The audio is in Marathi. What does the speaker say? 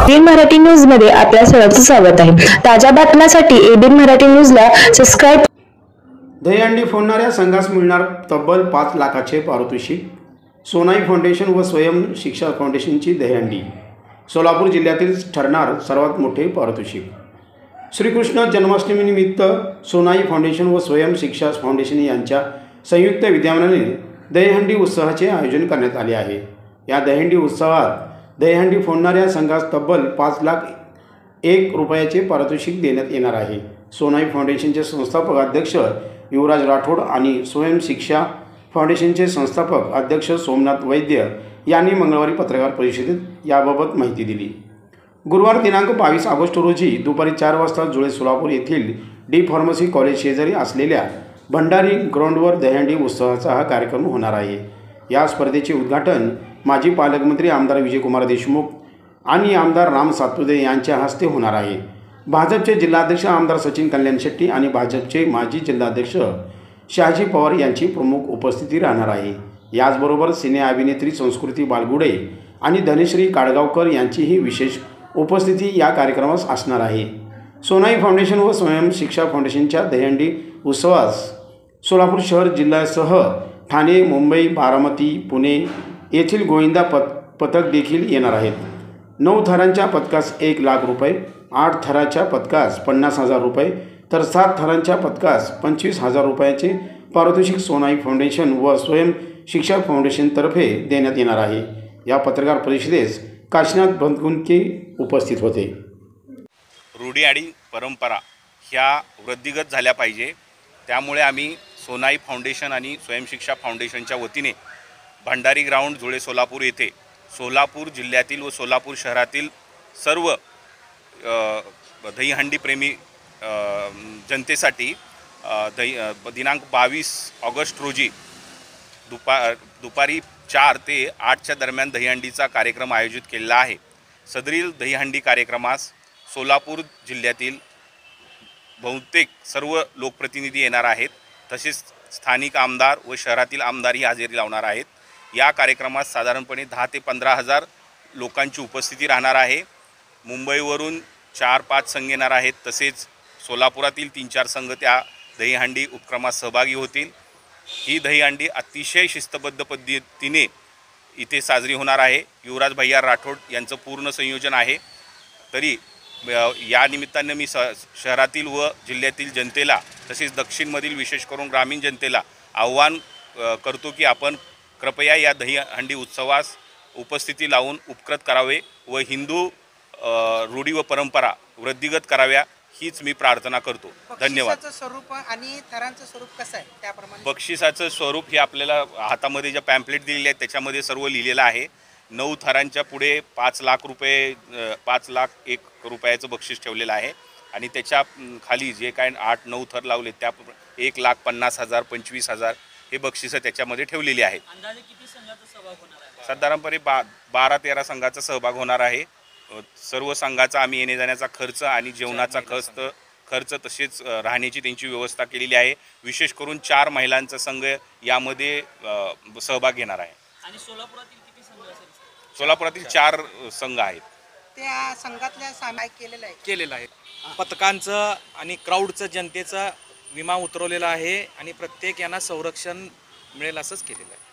एबीएन मराठी न्यूज मध्ये आपल्या सर्वांचं स्वागत आहे। ताज्या बातम्यांसाठी एबीएन मराठी न्यूजला सबस्क्राइब। दहीहंडी फोडणाऱ्या संघास मिळणार तब्बल 5 लाखाचे पारितोषिक। सोनाई फाउंडेशन व स्वयं शिक्षा फाउंडेशनची दहीहंडी सोलापूर जिल्ह्यातील ठरणार सर्वात मोठे पारितोषिक। श्रीकृष्ण जन्माष्टमीनिमित्त सोनाई फाउंडेशन व स्वयं शिक्षा फाउंडेशन यांच्या संयुक्त विद्यमाने दहीहंडी उत्सवाचे आयोजन करण्यात आले आहे। या दहीहंडी उत्सवात दहीहंडी फोडणाऱ्या संघास तब्बल 5,01,000 रुपयाचे पारितोषिक देण्यात येणार आहे। सोनाई फाउंडेशनचे संस्थापक अध्यक्ष युवराज राठोड आणि स्वयं शिक्षा फाउंडेशनचे संस्थापक अध्यक्ष सोमनाथ वैद्य यांनी मंगळवारी पत्रकार परिषदेत याबाबत माहिती दिली। गुरुवार दिनांक 22 ऑगस्ट रोजी दुपारी 4 वाजता जुळे सोलापूर येथील डी फार्मसी कॉलेज शेजारी असलेल्या भंडारी ग्राउंडवर दहीहंडी उत्सवाचा हा कार्यक्रम होणार आहे। या स्पर्धेचे उद्घाटन माजी पालकमंत्री आमदार विजयकुमार देशमुख आणि आमदार राम सातपुते यांच्या हस्ते होणार आहे। भाजपचे जिल्हाध्यक्ष आमदार सचिन कल्याण शेट्टी आणि भाजपचे माजी जिल्हाध्यक्ष शहाजी पवार यांची प्रमुख उपस्थिती राहणार आहे। याचबरोबर सिने अभिनेत्री संस्कृती बालगुडे आणि धनश्री काडगावकर यांचीही विशेष उपस्थिती या कार्यक्रमास असणार आहे। सोनाई फाउंडेशन व स्वयं शिक्षा फाउंडेशनच्या दहीहंडी उत्सवास सोलापूर शहर जिल्ह्यासह ठाणे, मुंबई, बारामती, पुणे येथील गोविंदा पथक देखील येणार आहेत। 9 थरांच्या पथकास 1 लाख रुपये, 8 थराच्या पथकास 50,000 रुपये तर 7 थरांच्या पथकास 25,000 रुपयाचे पारितोषिक सोनाई फाउंडेशन व स्वयं शिक्षा फाउंडेशनतर्फे देण्यात येणार आहे। या पत्रकार परिषदेस काशीनाथ बंदकुंके उपस्थित होते। रूढी आणि परंपरा ह्या वृद्धिगत झाल्या पाहिजे, त्यामुळे आम्ही सोनाई फाउंडेशन आणि स्वयंशिक्षा फाउंडेशनच्या वतीने भंडारी ग्राउंड जुळे सोलापूर येथे सोलापूर जिल्ह्यातील व सोलापूर शहरातील सर्व दहीहंडी प्रेमी जनतेसाठी दिनांक 22 ऑगस्ट रोजी दुपारी 4 ते 8च्या दरम्यान दहीहंडीचा कार्यक्रम आयोजित केलेला आहे। सदरील दहीहंडी कार्यक्रमास सोलापूर जिल्ह्यातील बहुतेक सर्व लोकप्रतिनिधी येणार आहेत, तसेच स्थानिक आमदार व शहरातील आमदारही हजेरी लावणार आहेत। या कार्यक्रमात साधारणपणे 10 ते 15,000 लोकांची उपस्थिती राहणार आहे। मुंबईवरून 4-5 संघ येणार आहेत, तसेच सोलापुरातील 3-4 संघ त्या दहीहंडी उपक्रमात सहभागी होतील। ही दहीहंडी अतिशय शिस्तबद्ध पद्धतीने इथे साजरी होणार आहे। युवराज भैया राठोड यांचं पूर्ण संयोजन आहे। तरी या निमित्ताने मी शहरातील व जिल्ह्यातील जनतेला तसेच दक्षिणमधील विशेष करून ग्रामीण जनतेला आव्हान करतो की आपण कृपया या दहीहंडी उत्सवास उपस्थिती लावून उपकृत करावे व हिंदू रूढी व परंपरा वृद्धिगत कराव्या हीच मी प्रार्थना करतो। धन्यवाद। बक्षिसाचं स्वरूप आणि थरांचं स्वरूप कसं आहे त्याप्रमाणे? बक्षिसाचं स्वरूप हे आपल्याला हातामध्ये ज्या पॅम्पलेट दिलेले आहेत त्याच्यामध्ये सर्व लिहिलेलं आहे। 9 थरांच्या पुढे 5 लाख रुपये 5,01,000 रुपयाचं बक्षीस ठेवलेलं आहे आणि त्याच्या खाली जे काय 8-9 थर लावले त्या 1,50,000 25,000 हे बक्षिसं त्याच्यामध्ये ठेवलेली आहेत। अंदाजे किती संघाचा सहभाग होणार आहे? साधारणपणे 12-13 संघाचा सहभाग होणार आहे। सर्व संघाचा आम्ही येणे जाण्याचा खर्च आणि जेवणाचा खर्च तसेच राहण्याची त्यांची व्यवस्था केलेली आहे। विशेष करून 4 महिलांचा संघ यामध्ये सहभाग घेणार आहे। आणि सोलापुरातील किती संघ असेल? सोलापुरातील 4 संघ आहेत। त्या संघातल्या सामायिक केलेलं आहे। पथकांचं आणि क्राऊडचं जनतेचा विमा उतरवलेला आहे आणि प्रत्येक यांना संरक्षण मिळेल असंच केलेलं आहे।